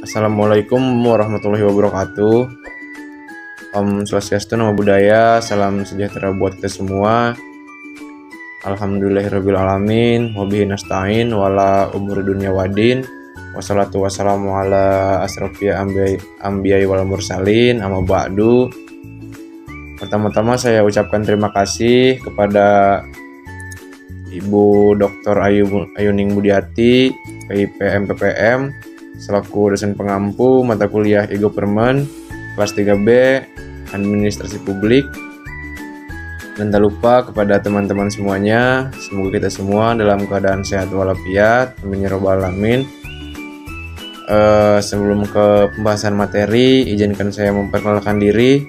Assalamualaikum warahmatullahi wabarakatuh. Om Swastiastu, Namo Buddhaya, salam sejahtera buat kita semua. Alhamdulillahirabbil alamin, wabihi nasta'in wala umur dunya wadin. Wassalatu wassalamu ala asrofil anbiya'i wal mursalin, amma ba'du. Pertama-tama saya ucapkan terima kasih kepada Ibu Dr. Ayuning Budiati, PIP MPPM, selaku dosen pengampu mata kuliah e-government kelas 3B Administrasi Publik. Dan tak lupa kepada teman-teman semuanya, semoga kita semua dalam keadaan sehat walafiat, amin ya rabbal alamin. Sebelum ke pembahasan materi, izinkan saya memperkenalkan diri.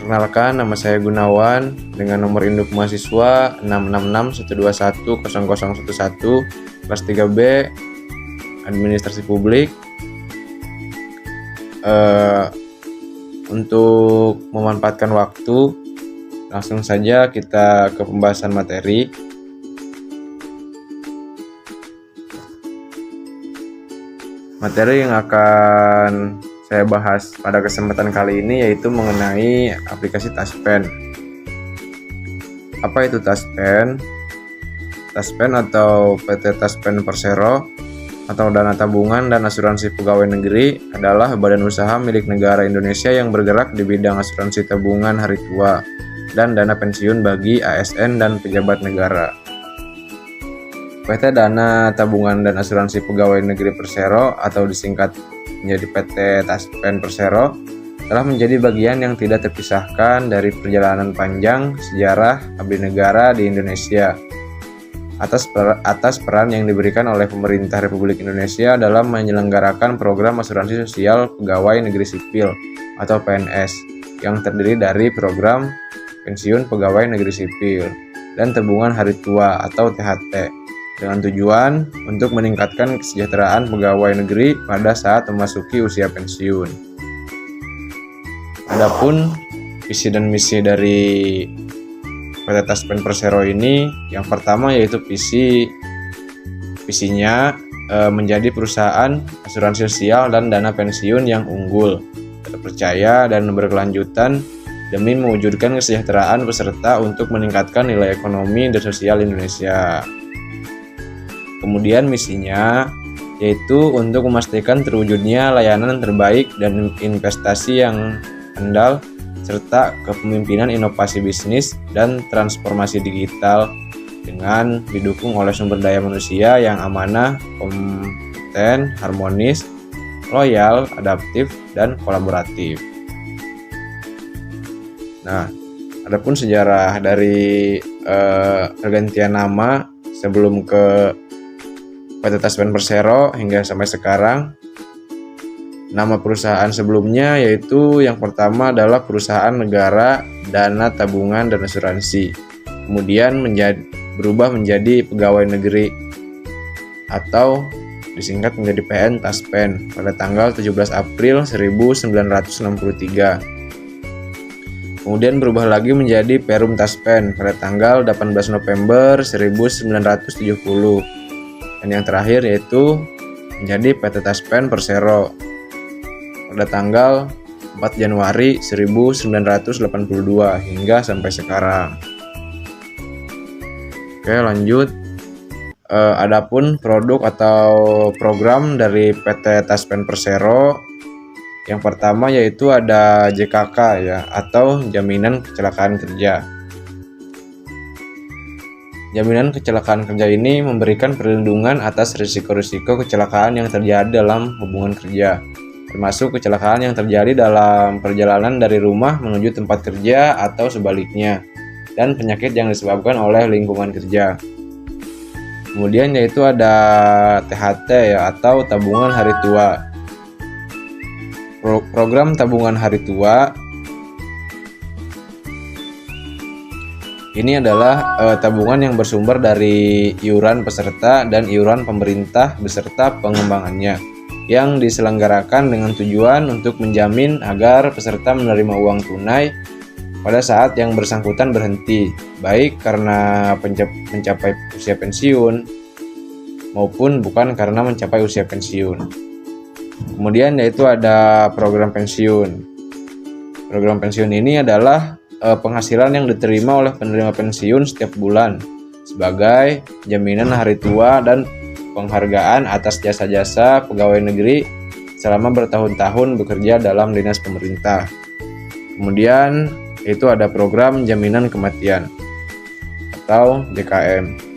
Perkenalkan, nama saya Gunawan dengan nomor induk mahasiswa 66612100011 kelas 3B Administrasi Publik. Untuk memanfaatkan waktu, langsung saja kita ke pembahasan materi. Materi yang akan saya bahas pada kesempatan kali ini yaitu mengenai aplikasi Taspen. Apa itu Taspen? Taspen atau PT Taspen Persero atau Dana Tabungan dan Asuransi Pegawai Negeri adalah badan usaha milik negara Indonesia yang bergerak di bidang asuransi tabungan hari tua dan dana pensiun bagi ASN dan pejabat negara. PT Dana Tabungan dan Asuransi Pegawai Negeri Persero atau disingkat menjadi PT Taspen Persero telah menjadi bagian yang tidak terpisahkan dari perjalanan panjang sejarah abdi negara di Indonesia atas peran yang diberikan oleh pemerintah Republik Indonesia dalam menyelenggarakan program asuransi sosial pegawai negeri sipil atau PNS yang terdiri dari program pensiun pegawai negeri sipil dan tabungan hari tua atau THT dengan tujuan untuk meningkatkan kesejahteraan pegawai negeri pada saat memasuki usia pensiun. Adapun visi dan misi dari PT Taspen Persero ini, yang pertama yaitu visinya menjadi perusahaan asuransi sosial dan dana pensiun yang unggul, terpercaya dan berkelanjutan demi mewujudkan kesejahteraan peserta untuk meningkatkan nilai ekonomi dan sosial Indonesia. Kemudian misinya yaitu untuk memastikan terwujudnya layanan terbaik dan investasi yang andal serta kepemimpinan inovasi bisnis dan transformasi digital dengan didukung oleh sumber daya manusia yang amanah, kompeten, harmonis, loyal, adaptif, dan kolaboratif. Nah, adapun sejarah dari pergantian nama sebelum ke PT Taspen Persero hingga sampai sekarang. Nama perusahaan sebelumnya yaitu yang pertama adalah Perusahaan Negara Dana Tabungan dan Asuransi. Kemudian berubah menjadi Pegawai Negeri atau disingkat menjadi PN Taspen pada tanggal 17 April 1963. Kemudian berubah lagi menjadi Perum Taspen pada tanggal 18 November 1970. Dan yang terakhir yaitu menjadi PT Taspen Persero pada tanggal 4 Januari 1982 hingga sampai sekarang. Oke, lanjut. Adapun produk atau program dari PT Taspen Persero, yang pertama yaitu ada JKK ya, atau Jaminan Kecelakaan Kerja. Jaminan kecelakaan kerja ini memberikan perlindungan atas risiko-risiko kecelakaan yang terjadi dalam hubungan kerja, termasuk kecelakaan yang terjadi dalam perjalanan dari rumah menuju tempat kerja atau sebaliknya, dan penyakit yang disebabkan oleh lingkungan kerja. Kemudian yaitu ada THT ya, atau Tabungan Hari Tua. Program Tabungan Hari Tua ini adalah tabungan yang bersumber dari iuran peserta dan iuran pemerintah beserta pengembangannya, yang diselenggarakan dengan tujuan untuk menjamin agar peserta menerima uang tunai pada saat yang bersangkutan berhenti, baik karena mencapai usia pensiun maupun bukan karena mencapai usia pensiun. Kemudian yaitu ada program pensiun. Program pensiun ini adalah penghasilan yang diterima oleh penerima pensiun setiap bulan sebagai jaminan hari tua dan penghargaan atas jasa-jasa pegawai negeri selama bertahun-tahun bekerja dalam dinas pemerintah. Kemudian itu ada program jaminan kematian atau JKM.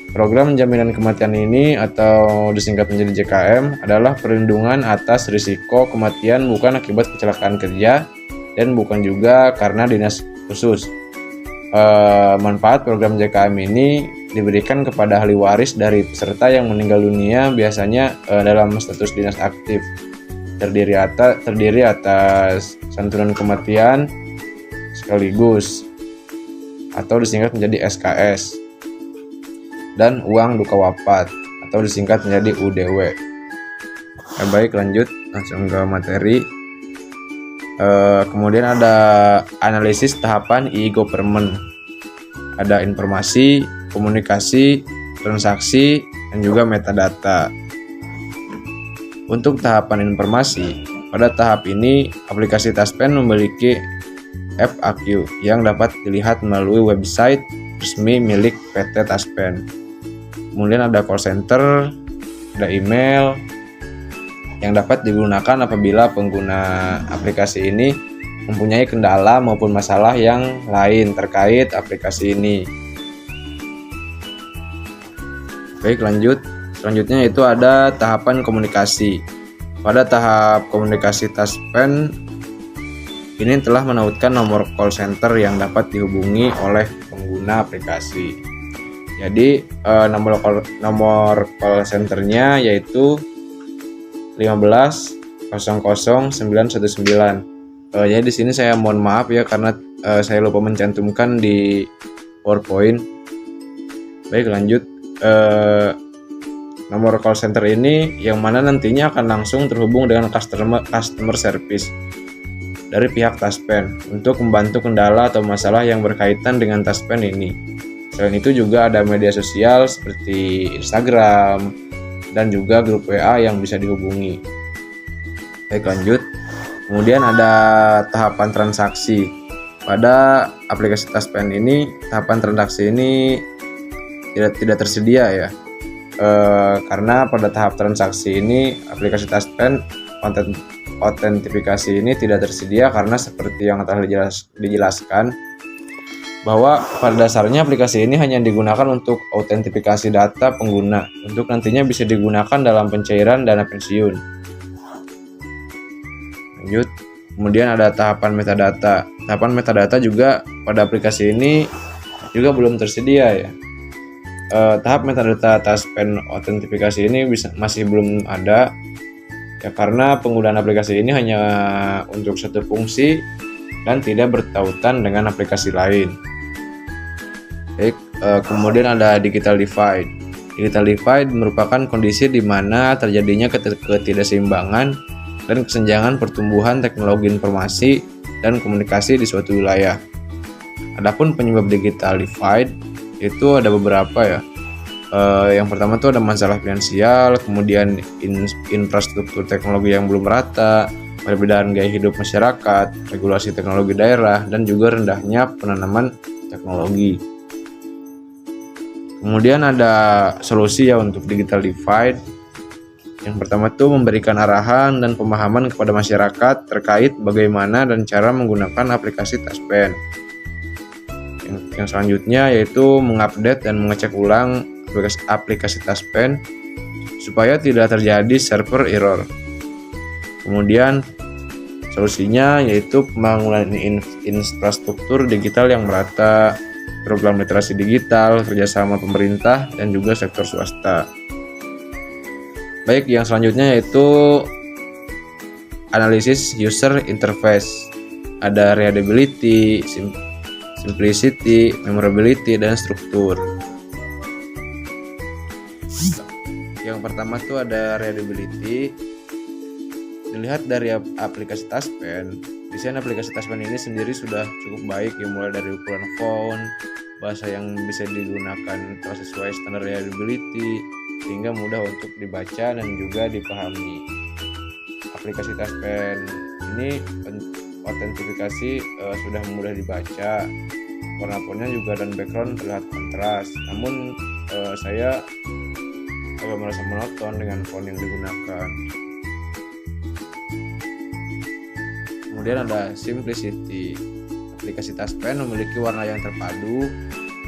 Program jaminan kematian ini atau disingkat menjadi JKM adalah perlindungan atas risiko kematian bukan akibat kecelakaan kerja dan bukan juga karena dinas khusus. Manfaat program JKM ini diberikan kepada ahli waris dari peserta yang meninggal dunia biasanya dalam status dinas aktif. Terdiri atas santunan kematian sekaligus atau disingkat menjadi SKS. Dan uang duka wafat atau disingkat menjadi UDW. Baik, lanjut langsung ke materi. Kemudian ada analisis tahapan e-government. Ada informasi, komunikasi, transaksi, dan juga metadata. Untuk tahapan informasi, pada tahap ini aplikasi Taspen memiliki FAQ yang dapat dilihat melalui website resmi milik PT Taspen. Kemudian ada call center, ada email yang dapat digunakan apabila pengguna aplikasi ini mempunyai kendala maupun masalah yang lain terkait aplikasi ini. Baik, lanjut. Selanjutnya itu ada tahapan komunikasi. Pada tahap komunikasi Taspen ini telah menautkan nomor call center yang dapat dihubungi oleh pengguna aplikasi. Jadi nomor call centernya yaitu 15000919. Jadi di sini saya mohon maaf ya karena saya lupa mencantumkan di PowerPoint. Baik, lanjut. Nomor call center ini yang mana nantinya akan langsung terhubung dengan customer service dari pihak Taspen untuk membantu kendala atau masalah yang berkaitan dengan Taspen ini. Selain itu juga ada media sosial seperti Instagram dan juga grup WA yang bisa dihubungi. Baik, lanjut. Kemudian ada tahapan transaksi. Pada aplikasi Taspen ini, tahapan transaksi ini tidak tersedia ya. Karena pada tahap transaksi ini aplikasi Taspen autentifikasi ini tidak tersedia karena seperti yang telah dijelaskan bahwa pada dasarnya aplikasi ini hanya digunakan untuk autentifikasi data pengguna untuk nantinya bisa digunakan dalam pencairan dana pensiun. Lanjut. Kemudian ada tahapan metadata. Tahapan metadata juga pada aplikasi ini juga belum tersedia ya. Tahap metadata Taspen autentifikasi ini masih belum ada ya karena penggunaan aplikasi ini hanya untuk satu fungsi dan tidak bertautan dengan aplikasi lain. Baik, kemudian ada digital divide. Digital divide merupakan kondisi di mana terjadinya ketidakseimbangan dan kesenjangan pertumbuhan teknologi informasi dan komunikasi di suatu wilayah. Adapun penyebab digital divide itu ada beberapa ya. Yang pertama itu ada masalah finansial, kemudian infrastruktur teknologi yang belum merata, perbedaan gaya hidup masyarakat, regulasi teknologi daerah, dan juga rendahnya penanaman teknologi. Kemudian ada solusi ya untuk digital divide. Yang pertama itu memberikan arahan dan pemahaman kepada masyarakat terkait bagaimana dan cara menggunakan aplikasi Taspen. Yang selanjutnya yaitu mengupdate dan mengecek ulang aplikasi Taspen supaya tidak terjadi server error. Kemudian solusinya yaitu pembangunan infrastruktur digital yang merata, program literasi digital, kerjasama pemerintah dan juga sektor swasta. Baik, yang selanjutnya yaitu analisis user interface. Ada readability, simplicity, memorability, dan struktur. Yang pertama tuh ada readability. Dilihat dari aplikasi Taspen, desain aplikasi Taspen ini sendiri sudah cukup baik ya, mulai dari ukuran font, bahasa yang bisa digunakan telah sesuai standar readability sehingga mudah untuk dibaca dan juga dipahami. Aplikasi Taspen ini autentifikasi sudah mudah dibaca, warna fontnya juga dan background terlihat kontras. Namun saya agak merasa monoton dengan font yang digunakan. Kemudian ada Simplicity. Aplikasi Taspen memiliki warna yang terpadu,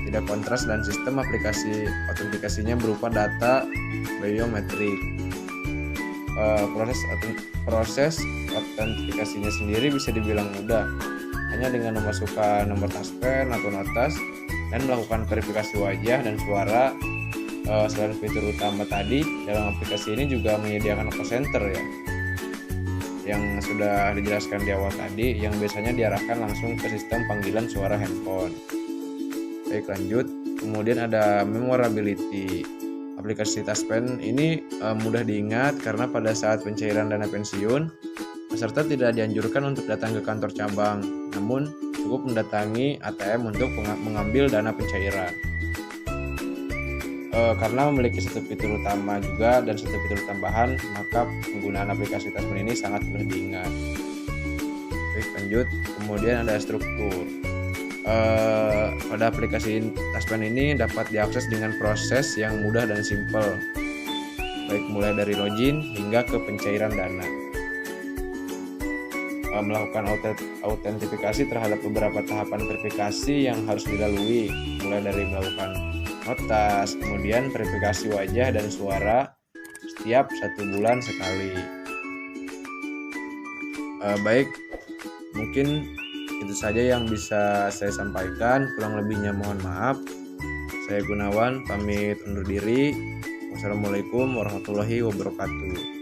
tidak kontras, dan sistem aplikasi autentikasinya berupa data biometrik. Proses autentifikasinya sendiri bisa dibilang mudah, hanya dengan memasukkan nomor Taspen atau notas dan melakukan verifikasi wajah dan suara. Selain fitur utama tadi, dalam aplikasi ini juga menyediakan call center ya, yang sudah dijelaskan di awal tadi, yang biasanya diarahkan langsung ke sistem panggilan suara handphone. Baik, lanjut. Kemudian ada memorability. Aplikasi Taspen ini mudah diingat karena pada saat pencairan dana pensiun, peserta tidak dianjurkan untuk datang ke kantor cabang, namun cukup mendatangi ATM untuk mengambil dana pencairan. Karena memiliki satu fitur utama juga dan satu fitur tambahan, maka penggunaan aplikasi Taspen ini sangat mudah diingat. Baik, lanjut. Kemudian ada struktur. Pada aplikasi Taspen ini dapat diakses dengan proses yang mudah dan simpel, baik mulai dari login hingga ke pencairan dana. Melakukan autentifikasi terhadap beberapa tahapan verifikasi yang harus dilalui, mulai dari melakukan notas, kemudian verifikasi wajah dan suara setiap 1 bulan sekali. Baik, mungkin itu saja yang bisa saya sampaikan. Kurang lebihnya mohon maaf. Saya Gunawan pamit undur diri. Wassalamualaikum warahmatullahi wabarakatuh.